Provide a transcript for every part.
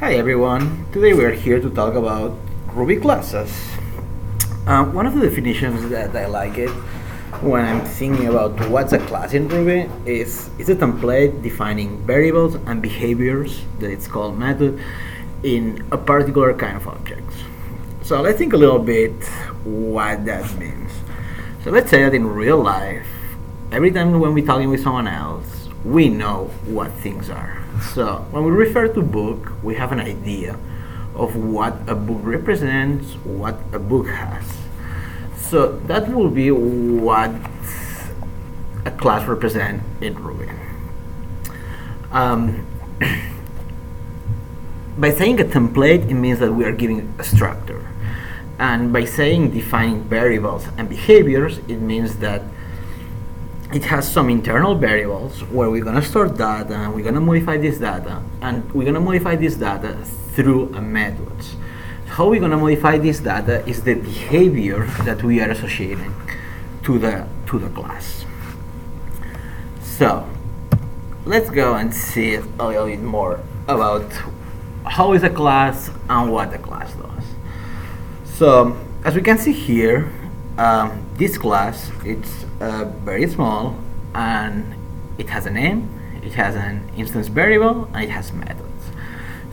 Hi everyone, today we are here to talk about Ruby classes. One of the definitions that I like it when I'm thinking about what's a class in Ruby is it's a template defining variables and behaviors that it's called method in a particular kind of objects. So let's think a little bit what that means. So let's say that in real life, every time when we're talking with someone else, we know what things are. So when we refer to book, we have an idea of what a book represents, what a book has. So that will be what a class represents in Ruby. By saying a template, it means that we are giving a structure. And by saying defining variables and behaviors, it means that it has some internal variables where we're going to store data, and we're going to modify this data, and we're going to modify this data through a method. How we're going to modify this data is the behavior that we are associating to the class. So let's go and see a little bit more about how is a class and what a class does. So as we can see here, this class it's very small and it has a name, it has an instance variable, and it has methods.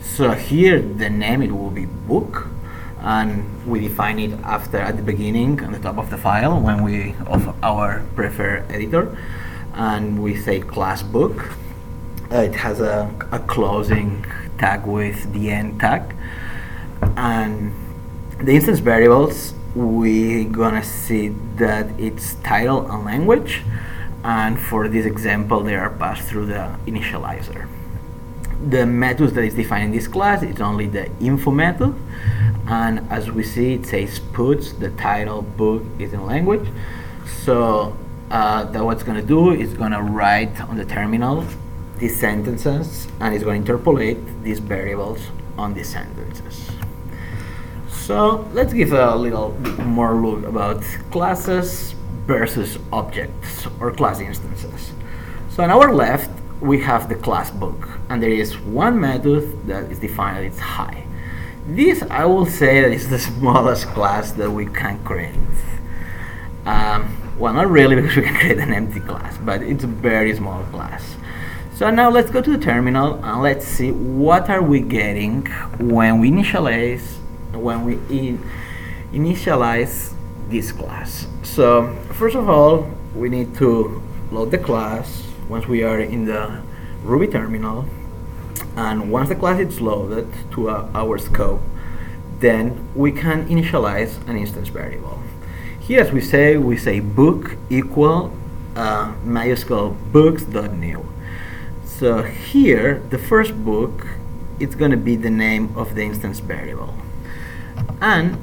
So here the name it will be book, and we define it after at the beginning on the top of the file when we of our preferred editor, and we say class book. It has a closing tag with the end tag, and the instance variables we're gonna see that it's title and language, and for this example they are passed through the initializer. The methods that is defined in this class is only the info method, and as we see it says puts the title book is in language. So that what's gonna do is gonna write on the terminal these sentences, and it's going to interpolate these variables on these sentences. So let's give a little bit more look about classes versus objects or class instances. So on our left we have the class book, and there is one method that is defined as it's high. This I will say that is the smallest class that we can create. Well, not really, because we can create an empty class, but it's a very small class. So now let's go to the terminal and let's see what are we getting when we initialize this class. So first of all, we need to load the class once we are in the Ruby terminal, and once the class is loaded to our scope, then we can initialize an instance variable. Here, as we say book equal MySQL books.new. So here, the first book, it's going to be the name of the instance variable. And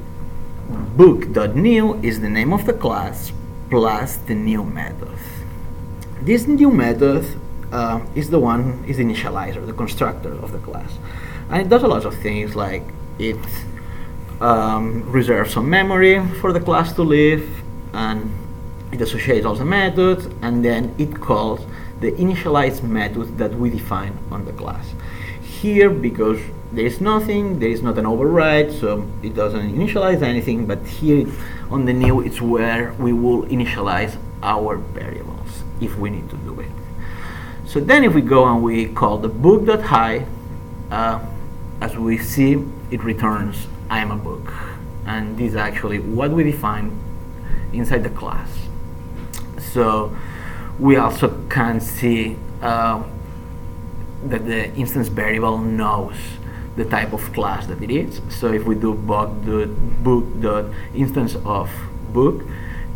book.new is the name of the class plus the new method. This new method is the initializer, the constructor of the class. And it does a lot of things, like it reserves some memory for the class to live, and it associates all the methods, and then it calls the initialize method that we define on the class. Here, because there is nothing, there is not an override, so it doesn't initialize anything, but here on the new it's where we will initialize our variables if we need to do it. So then if we go and we call the book.high, as we see, it returns I am a book, and this is actually what we define inside the class. So we also can see that the instance variable knows the type of class that it is. So if we do book.instance of book,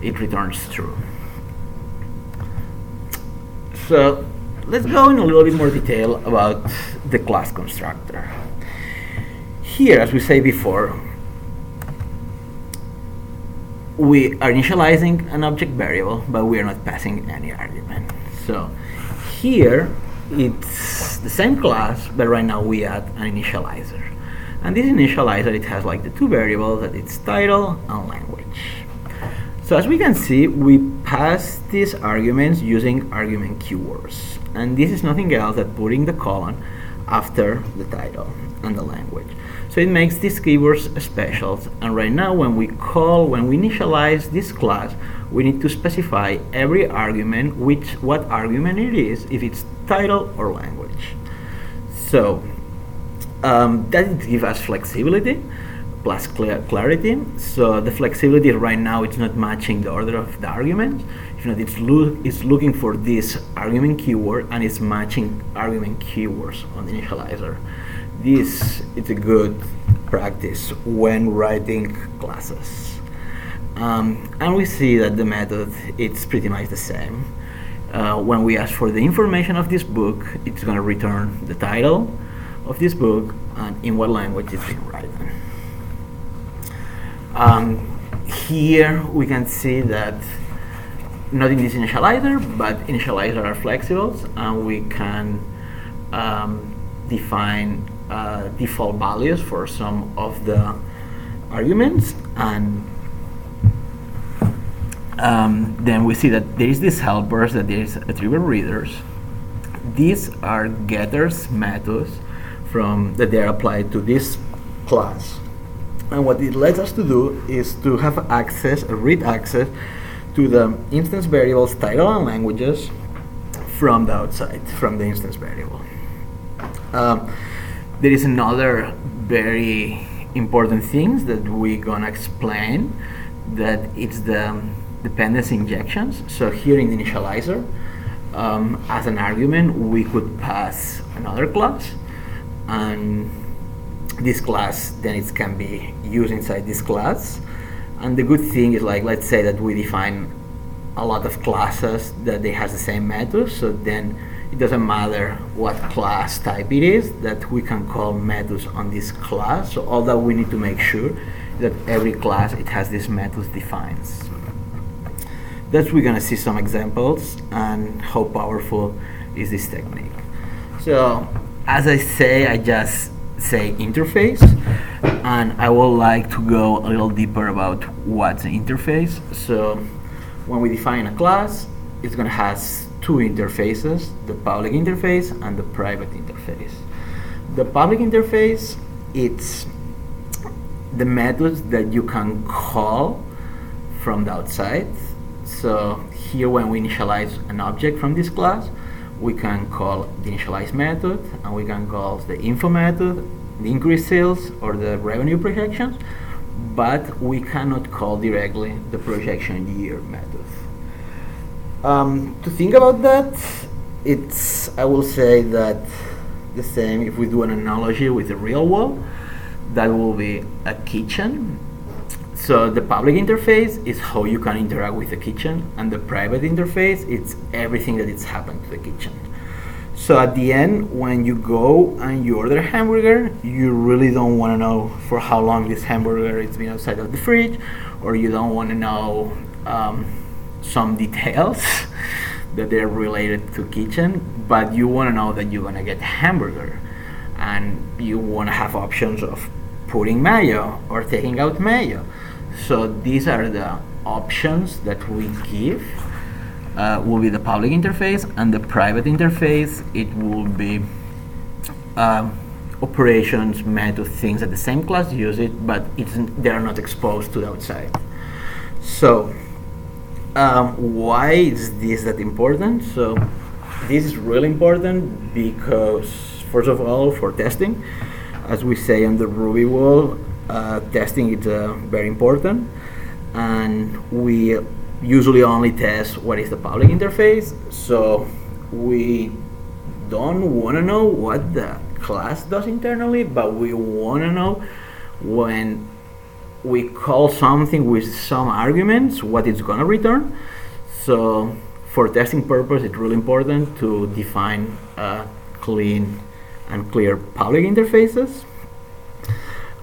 it returns true. So let's go in a little bit more detail about the class constructor. Here, as we said before, we are initializing an object variable, but we are not passing any argument. So here it's the same class, but right now we add an initializer. And this initializer, it has like the two variables, that it's title and language. So as we can see, we pass these arguments using argument keywords. And this is nothing else than putting the colon after the title and the language. So it makes these keywords special. And right now, when we initialize this class, we need to specify every argument, what argument it is, if it's title or language. So that gives us flexibility plus clarity. So the flexibility right now, it's not matching the order of the arguments. If not, it's looking for this argument keyword and it's matching argument keywords on the initializer. This is a good practice when writing classes. And we see that the method, it's pretty much the same. When we ask for the information of this book, it's going to return the title of this book and in what language it's being written. Here we can see that not in this initializer, but initializers are flexible, and we can define default values for some of the arguments, and then we see that there is this helpers, that there is attribute readers. These are getters methods that they are applied to this class. And what it lets us to do is to have access, read access, to the instance variables title and languages from the outside, from the instance variable. There is another very important thing that we're gonna explain, that it's the dependency injections. So here in the initializer, as an argument, we could pass another class, and this class then it can be used inside this class. And the good thing is, like, let's say that we define a lot of classes that they have the same methods, so then it doesn't matter what class type it is, that we can call methods on this class. So all that we need to make sure that every class, it has these methods defined. That we're gonna see some examples and how powerful is this technique. So as I say, I just say interface, and I would like to go a little deeper about what's an interface. So when we define a class, it's going to have two interfaces, the public interface and the private interface. The public interface, it's the methods that you can call from the outside. So here, when we initialize an object from this class, we can call the initialize method, and we can call the info method, the increase sales, or the revenue projections, but we cannot call directly the projection year method. To think about that, I will say that the same, if we do an analogy with the real world, that will be a kitchen. So the public interface is how you can interact with the kitchen, and the private interface, it's everything that it's happened to the kitchen. So at the end, when you go and you order a hamburger, you really don't want to know for how long this hamburger has been outside of the fridge, or you don't want to know some details that they're related to kitchen, but you want to know that you're going to get a hamburger, and you want to have options of putting mayo or taking out mayo. So these are the options that we give. Will be the public interface, and the private interface, it will be operations, method, things that the same class use it, but they are not exposed to the outside. So why is this that important? So this is really important because, first of all, for testing, as we say on the Ruby world, testing is very important, and we usually only test what is the public interface. So we don't want to know what the class does internally, but we want to know when we call something with some arguments, what it's going to return. So for testing purpose, it's really important to define clean and clear public interfaces.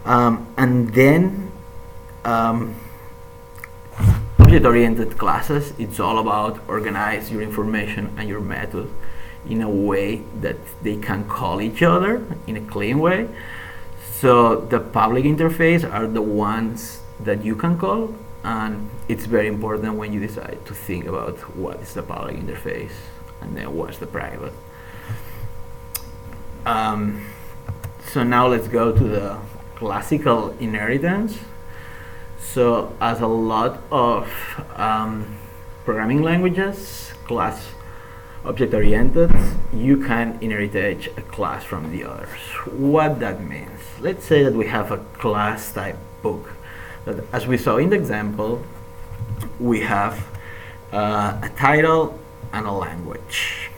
And then object-oriented classes, it's all about organize your information and your method in a way that they can call each other in a clean way. So the public interface are the ones that you can call, and it's very important when you decide to think about what is the public interface and then what's the private. Um, so now let's go to the classical inheritance. So as a lot of programming languages, class object-oriented, you can inherit a class from the others. What that means? Let's say that we have a class type book. That, as we saw in the example, we have a title and a language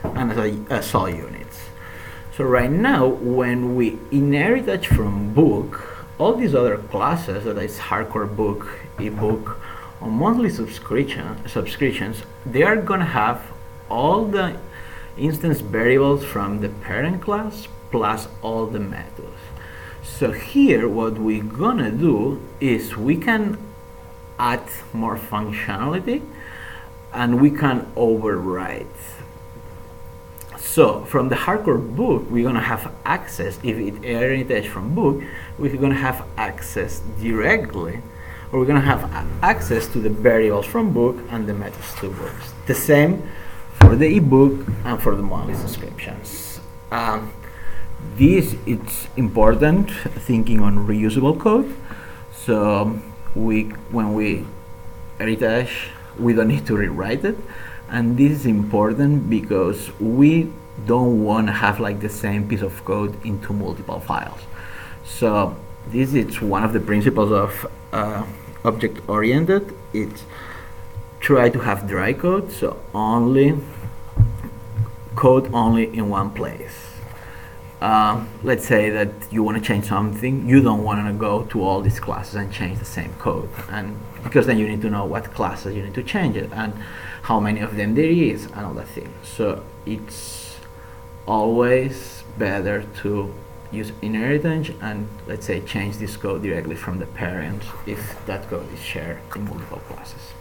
and a SOL units. So right now, when we inherit from book, all these other classes, that is hardcore book, ebook, or monthly subscriptions, they are gonna have all the instance variables from the parent class plus all the methods. So here, what we're gonna do is we can add more functionality and we can override. So from the hardcore book, we're gonna have access, if it inherits from book, we're gonna have access directly, or we're gonna have access to the variables from book and the methods to books. The same for the ebook and for the monthly subscriptions. This it's important thinking on reusable code. So when we heritage, we don't need to rewrite it, and this is important because we don't want to have like the same piece of code into multiple files. So this is one of the principles of object-oriented. It's try to have dry code, so code only in one place. Let's say that you want to change something, you don't want to go to all these classes and change the same code, and because then you need to know what classes you need to change it and how many of them there is and all that thing. So it's always better to use inheritance and, let's say, change this code directly from the parent if that code is shared in multiple classes.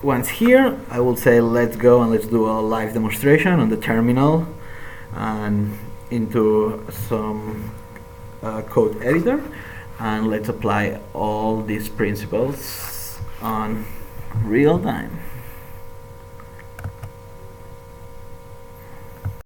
Once here, I will say let's go and let's do a live demonstration on the terminal and into some code editor, and let's apply all these principles on real time.